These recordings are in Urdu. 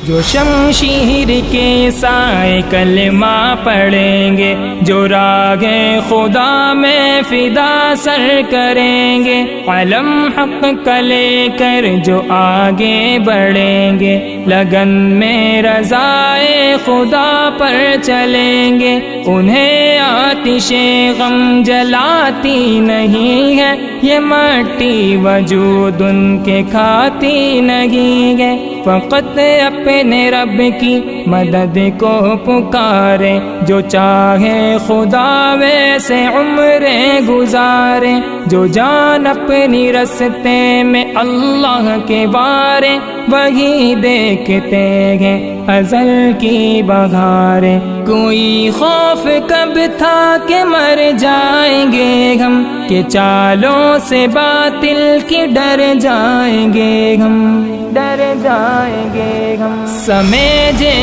جو شمشیر کے سائے کلمہ پڑھیں گے، جو راہ خدا میں فدا سر کریں گے، علم حق کا لے کر جو آگے بڑھیں گے، لگن میں رضائے خدا پر چلیں گے، انہیں آتش غم جلاتی نہیں ہے، یہ مٹی وجود ان کے کھاتی نہیں ہے، فقط اپنے رب کی مدد کو پکارے، جو چاہے خدا ویسے عمریں گزارے، جو جان اپنی رستے میں اللہ کے بارے، وہی دیکھتے ہیں ازل کی بہاریں۔ کوئی خوف کب تھا کہ مر جائیں گے ہم، کہ چالوں سے باطل کی ڈر جائیں گے ہم، ڈر جائیں گے ہم۔ سمجھے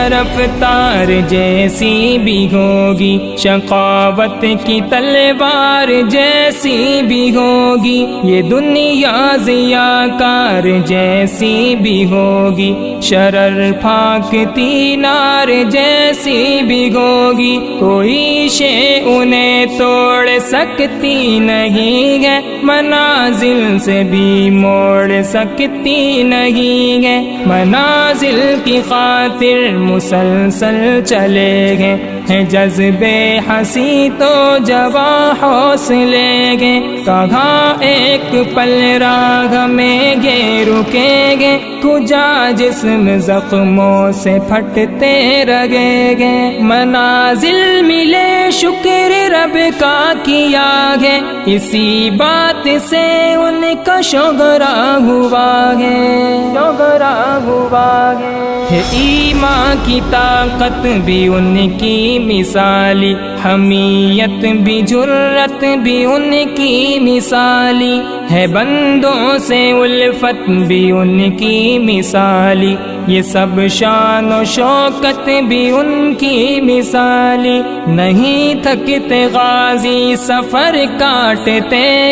رفتار جیسی بھی ہوگی، شقاوت کی تلوار جیسی بھی ہوگی، یہ دنیا ضیاءکار جیسی بھی ہوگی، شرر پھانکتی نار جیسی بھی ہوگی، کوئی شے انہیں توڑ سکتی نہیں ہے، منازل سے بھی موڑ سکتی نہیں ہے، منازل کی خاطر مسلسل چلے گے، ہے جذبے ہنسی تو جواں حوصلے گے، کہاں ایک پل راہ میں یہ رکیں گے، کجا جسم زخموں سے پھٹتے رگے گے، منازل ملے شکر رب کا کیا ہے، اسی بات سے ان کا شگرا ہوا ہے، شگرا ہوا ہے۔ ایمان کی طاقت بھی ان کی مثالی، حمیت بھی جرت بھی ان کی مثالی، ہے بندوں سے الفت بھی ان کی مثالی، یہ سب شان و شوکت بھی ان کی مثالی، نہیں تھکتے غازی سفر کاٹتے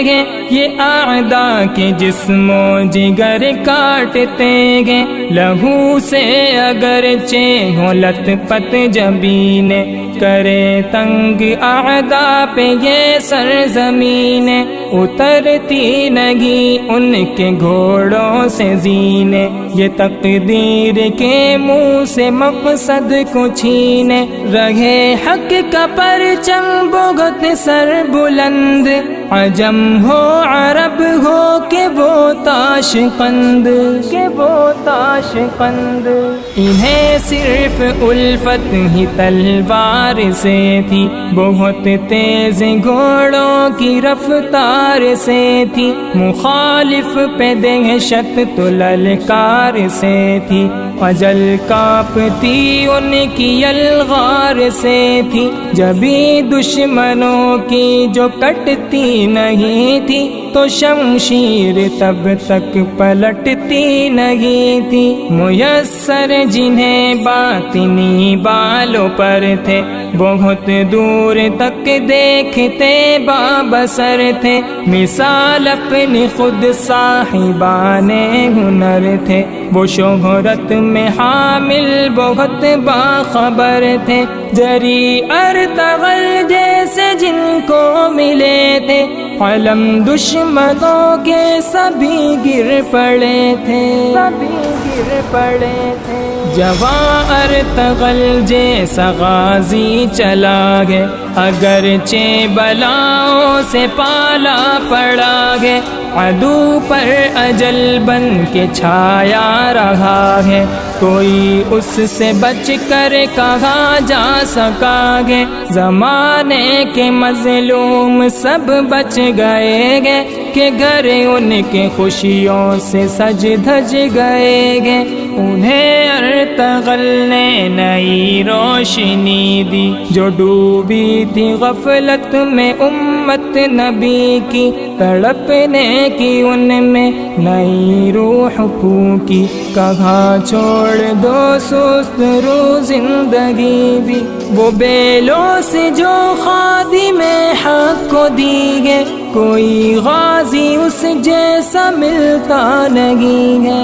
ہیں، یہ اعداء کے جسم و جگر کاٹتے ہیں، لہو سے اگرچہ ہو لت پت جبین، کرے تنگ اعداء پہ یہ سرزمین، اترتی نہیں ان کے گھوڑوں سے زینے، یہ تقدیر کے منہ سے مقصد کو چھینے، رہے حق کا پرچم بہت سر بلند، عجم ہو عرب ہو کہ وہ تاش قند، کہ وہ تاش قند، انہیں صرف الفت ہی تلوار سے تھی، بہت تیز گھوڑوں کی رفتار سے تھی، مخالف پہ دہشت تو للکار سے تھی، اجل کانپتی ان کی الغار سے تھی، جبھی دشمنوں کی جو کٹتی نہیں تھی، تو شمشیر تب تک پلٹتی نہیں تھی، میسر جنہیں باطنی بالوں پر تھے، بہت دور تک دیکھتے بابصر تھے، مثال اپنی خود صاحبان ہنر تھے، وہ شہرت میں حامل بہت باخبر تھے، جری ارطغرل جیسے جن کو ملے تھے، علم دشمنوں کے سبھی گر پڑے تھے، سبھی گر پڑے تھے، جواں ارطغرل جیسا غازی چلا گے، اگرچہ بلاؤں سے پالا پڑا ہے، عدو پر اجل بن کے چھایا رہا ہے، کوئی اس سے بچ کر کہاں جا سکا گے، زمانے کے مظلوم سب بچ گئے گے، کہ گھر ان کے خوشیوں سے سج دھج گئے گے، انہیں ارطغرل نے نئی روشنی دی، جو ڈوبی تھی غفلت میں امت نبی کی، تڑپنے کی ان میں نئی روح پھونکی، کہاں چھوڑ دو سست رو زندگی بھی، وہ بیلوں سے جو خادم حق کو دی ہے، کوئی غازی اس جیسا ملتا نہیں ہے،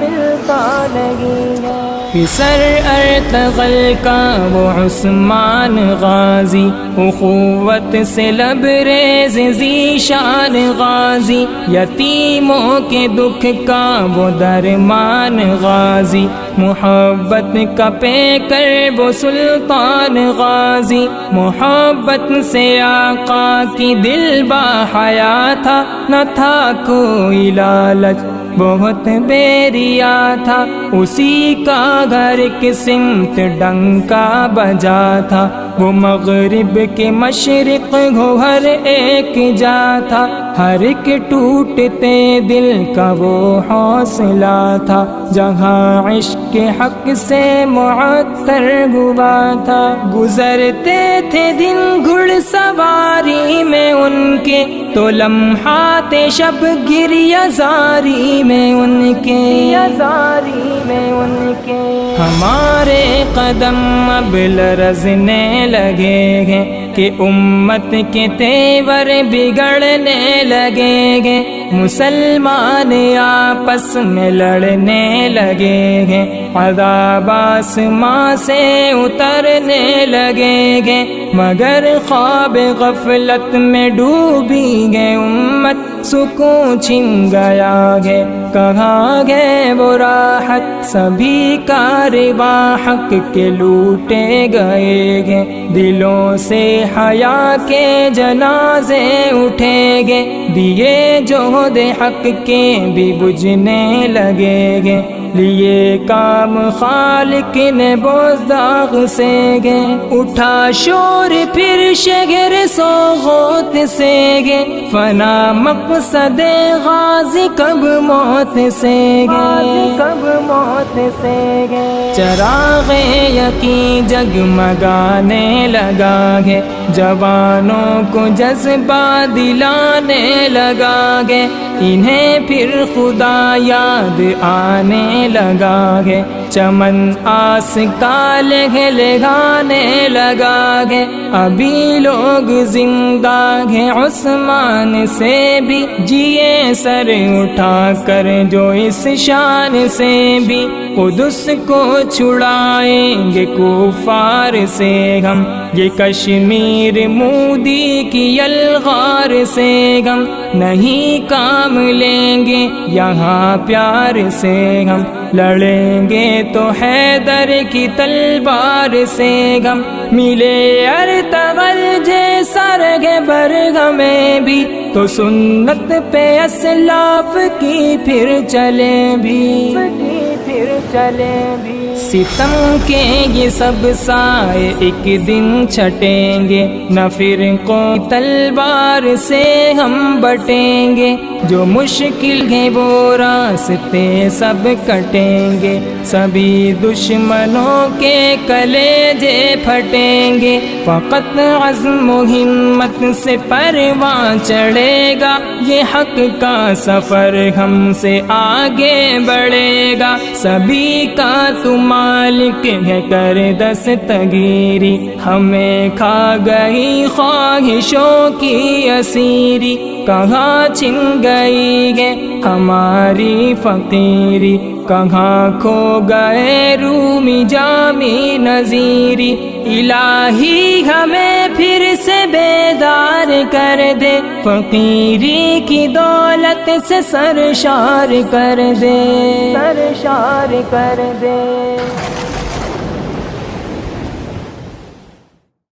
ملتا نہیں ہے۔ پسر ارطغرل کا وہ عثمان غازی، اخوت سے لبریز ذیشان غازی، یتیموں کے دکھ کا وہ درمان غازی، محبت کا پیکر وہ سلطان غازی، محبت سے آقا کی دل باحیا تھا، نہ تھا کوئی لالچ بہت بیریا تھا، اسی کا گھر کی سمت ڈنکا بجا تھا، وہ مغرب کے مشرق کو ہر ایک جا تھا، ہر ایک ٹوٹتے دل کا وہ حوصلہ تھا، جہاں عشق کے حق سے معطر ہوا تھا، گزرتے تھے دن گھڑ سواری میں ان کے، تو لمحات شب گریہ زاری میں ان کے، ہمارے قدم اب لرزنے لگے گے کہ امت کے تیور بگڑنے لگے گے، مسلمان آپس میں لڑنے لگے گے، عذاب آسماں سے اترنے لگے گے، مگر خواب غفلت میں ڈوبی گئے امت، سکون چھن گیا ہے، کہاں گئے وہ راحت، سبھی کارواں حق کے لوٹے گئے گے، دلوں سے حیا کے جنازے اٹھے گے، دیے جوہد حق کے بھی بجھنے لگے گے، لیے کام خالق نے بزداغ سے گے، اٹھا شور پھر شگر سوغوت سے گے، فنا مقصد غازی کب موت سے گے، چراغ یقین جگمگانے لگا گے، جوانوں کو جذبہ دلانے لگا گے، انہیں پھر خدا یاد آنے لگا گے، چمن آس کا لگانے لگا گے، ابھی لوگ زندہ ہیں عثمان سے بھی، جیے سر اٹھا کر جو اس شان سے بھی، قدس کو چھڑائیں گے کفار سے ہم، یہ کشمیر مودی کی یلغار سے ہم، نہیں کام لیں گے یہاں پیار سے ہم، لڑیں گے تو حیدر کی تلوار سے ہم، ملے ارطغرل جیسا رگ برگ میں بھی، تو سنت پہ اسلاف کی پھر چلے بھی، ستم کے یہ سب سائے ایک دن چھٹیں گے، نہ فرقوں کی تلوار سے ہم بٹیں گے، جو مشکل ہے وہ راستے سب کٹیں گے، سبھی دشمنوں کے کلیجے پھٹیں گے، فقط عزم و ہمت سے پرواں چڑھے گا، یہ حق کا سفر ہم سے آگے بڑھے گا، سبھی کا تو مالک ہے کر دستگیری، ہمیں کھا گئی خواہشوں کی اسیری، کہاں چھن گئی ہے ہماری فقیری، کہاں کھو گئے رومی جامی نذیری، الہی ہمیں پھر سے بیدار کر دے، فقیری کی دولت سے سرشار کر دے،